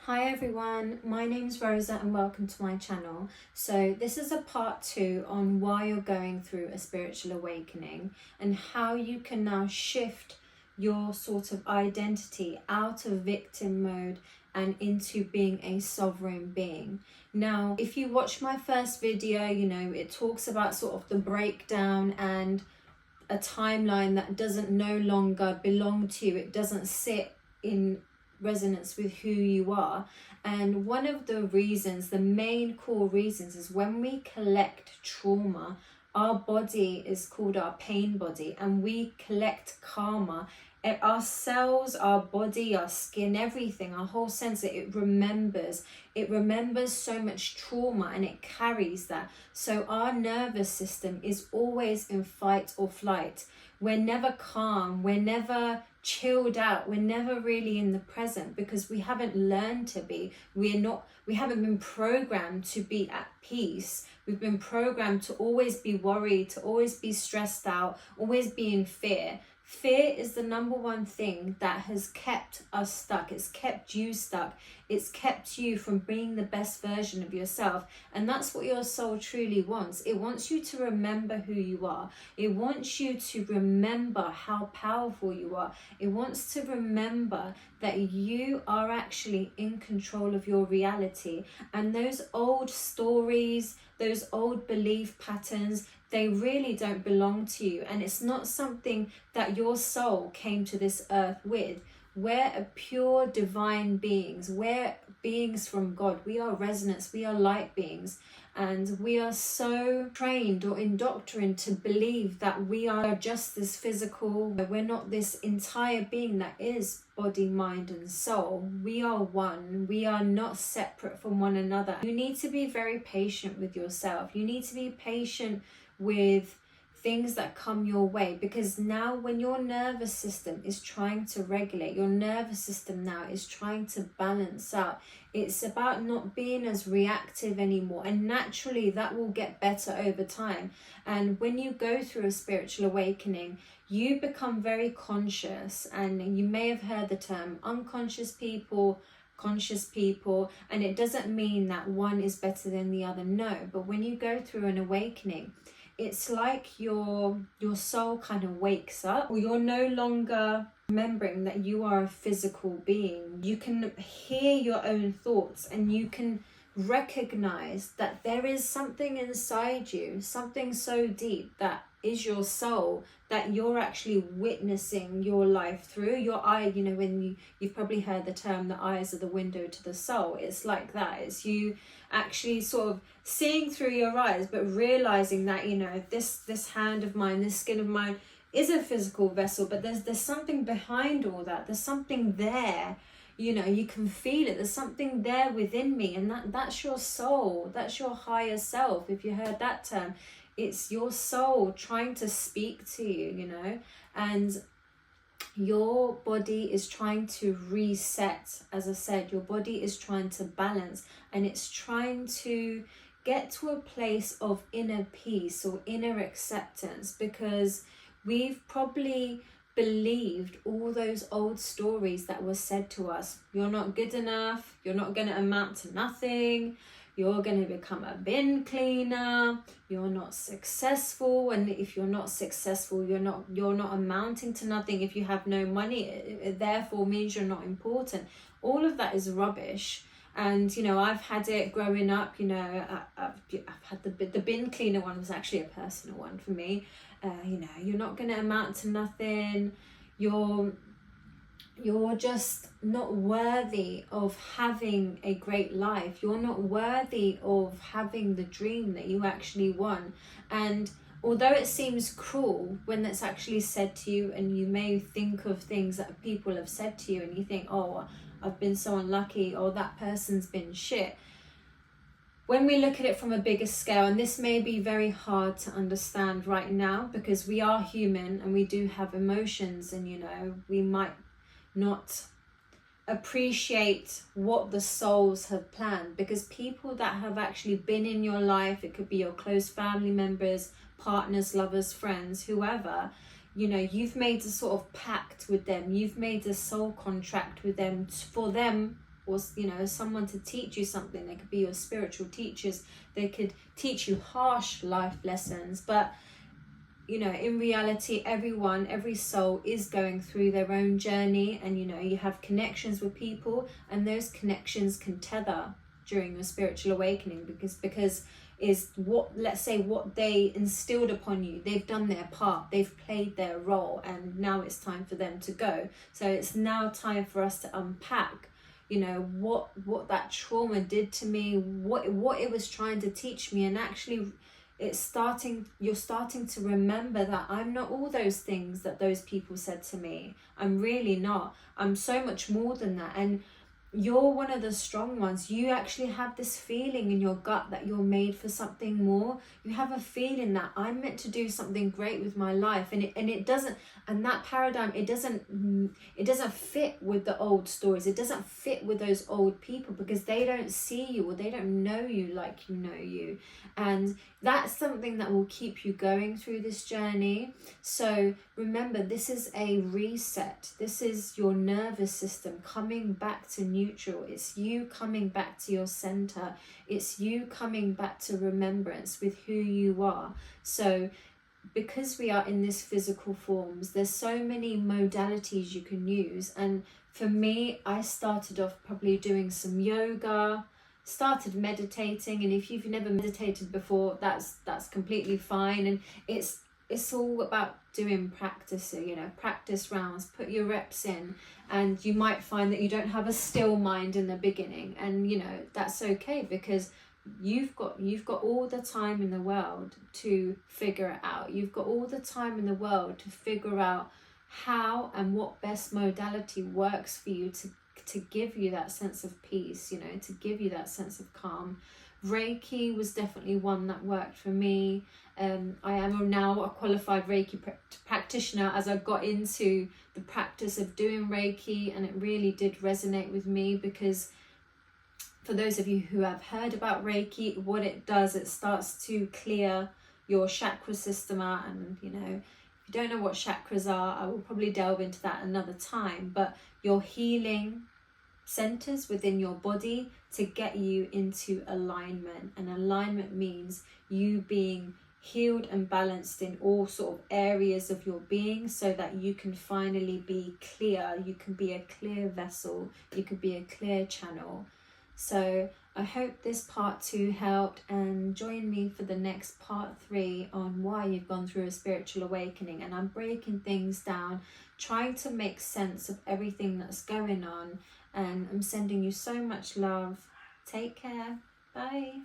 Hi everyone, my name's Rosa and welcome to my channel. So this is a part 2 on why you're going through a spiritual awakening and how you can now shift your sort of identity out of victim mode and into being a sovereign being. Now, if you watch my first video, it talks about sort of the breakdown and a timeline that doesn't no longer belong to you. It doesn't sit in resonance with who you are. And one of the reasons, the main core reasons, is when we collect trauma, our body is called our pain body, and we collect karma. Our cells, our body, our skin, everything, our whole sense, it remembers so much trauma and it carries that. So our nervous system is always in fight or flight. We're never calm, we're never chilled out, we're never really in the present because we haven't learned to be. We haven't been programmed to be at peace. We've been programmed to always be worried, to always be stressed out, always be in fear. Fear is the number one thing that has kept us stuck. It's kept you stuck. It's kept you from being the best version of yourself. And that's what your soul truly wants. It wants you to remember who you are. It wants you to remember how powerful you are. It wants to remember that you are actually in control of your reality. And those old stories, those old belief patterns, they really don't belong to you, and it's not something that your soul came to this earth with. We're a pure divine beings. We're beings from God. We are resonance. We are light beings. And we are so trained or indoctrinated to believe that we are just this physical. We're not this entire being that is body, mind, and soul. We are one. We are not separate from one another. You need to be very patient with yourself. You need to be patient with things that come your way, because now when your nervous system is trying to regulate, your nervous system now is trying to balance out. It's about not being as reactive anymore, and naturally that will get better over time. And when you go through a spiritual awakening, you become very conscious, and you may have heard the term unconscious people, conscious people, and it doesn't mean that one is better than the other, no. But when you go through an awakening, it's like your soul kind of wakes up. You're no longer remembering that you are a physical being. You can hear your own thoughts, and you can recognize that there is something inside you, something so deep that is your soul, that you're actually witnessing your life through your eye. When you've probably heard the term, the eyes are the window to the soul. It's like that. It's you actually sort of seeing through your eyes, but realizing that this hand of mine, this skin of mine is a physical vessel, but there's something behind all that. There's something there. You can feel it. There's something there within me, and that's your soul. That's your higher self. If you heard that term, it's your soul trying to speak to you, and your body is trying to reset. As I said, your body is trying to balance, and it's trying to get to a place of inner peace or inner acceptance, because we've probably believed all those old stories that were said to us. You're not good enough, you're not going to amount to nothing, you're going to become a bin cleaner, you're not successful, and if you're not successful, you're not amounting to nothing. If you have no money, it therefore means you're not important. All of that is rubbish. And I've had it growing up. I've had the bin cleaner one was actually a personal one for me. You're not going to amount to nothing. You're just not worthy of having a great life. You're not worthy of having the dream that you actually want. And although it seems cruel when that's actually said to you, and you may think of things that people have said to you and you think, oh, I've been so unlucky, or that person's been shit. When we look at it from a bigger scale, and this may be very hard to understand right now because we are human and we do have emotions, and we might not appreciate what the souls have planned, because people that have actually been in your life, it could be your close family members, partners, lovers, friends, whoever, you've made a sort of pact with them, you've made a soul contract with them for them or, you know, someone to teach you something. They could be your spiritual teachers. They could teach you harsh life lessons. But, you know, in reality, every soul is going through their own journey. And, you know, you have connections with people, and those connections can tether during your spiritual awakening, because is what, let's say, what they instilled upon you. They've done their part, they've played their role, and now it's time for them to go. So it's now time for us to unpack, you know, what that trauma did to me, what it was trying to teach me. And actually you're starting to remember that I'm not all those things that those people said to me. I'm really not. I'm so much more than that. And you're one of the strong ones. You actually have this feeling in your gut that you're made for something more. You have a feeling that I'm meant to do something great with my life, and it doesn't, and that paradigm, it doesn't fit with the old stories. It doesn't fit with those old people, because they don't see you, or they don't know you like you know you. And that's something that will keep you going through this journey. So remember, this is a reset. This is your nervous system coming back to neutral. It's you coming back to your center. It's you coming back to remembrance with who you are. So because we are in this physical forms, there's so many modalities you can use. And for me, I started off probably doing some yoga, started meditating. And if you've never meditated before, that's completely fine. And it's all about doing practice, you know, practice rounds, put your reps in, and you might find that you don't have a still mind in the beginning, and you know, that's okay, because you've got all the time in the world to figure it out. You've got all the time in the world to figure out how and what best modality works for you to give you that sense of peace, you know, to give you that sense of calm. Reiki was definitely one that worked for me. I am now a qualified Reiki practitioner, as I got into the practice of doing Reiki, and it really did resonate with me, because for those of you who have heard about Reiki, what it does, it starts to clear your chakra system out. And you know, if you don't know what chakras are, I will probably delve into that another time, but your healing centers within your body to get you into alignment. And alignment means you being healed and balanced in all sort of areas of your being, so that you can finally be clear. You can be a clear vessel, you can be a clear channel. So I hope this part 2 helped, and join me for the next part 3 on why you've gone through a spiritual awakening. And I'm breaking things down, trying to make sense of everything that's going on. And I'm sending you so much love. Take care. Bye.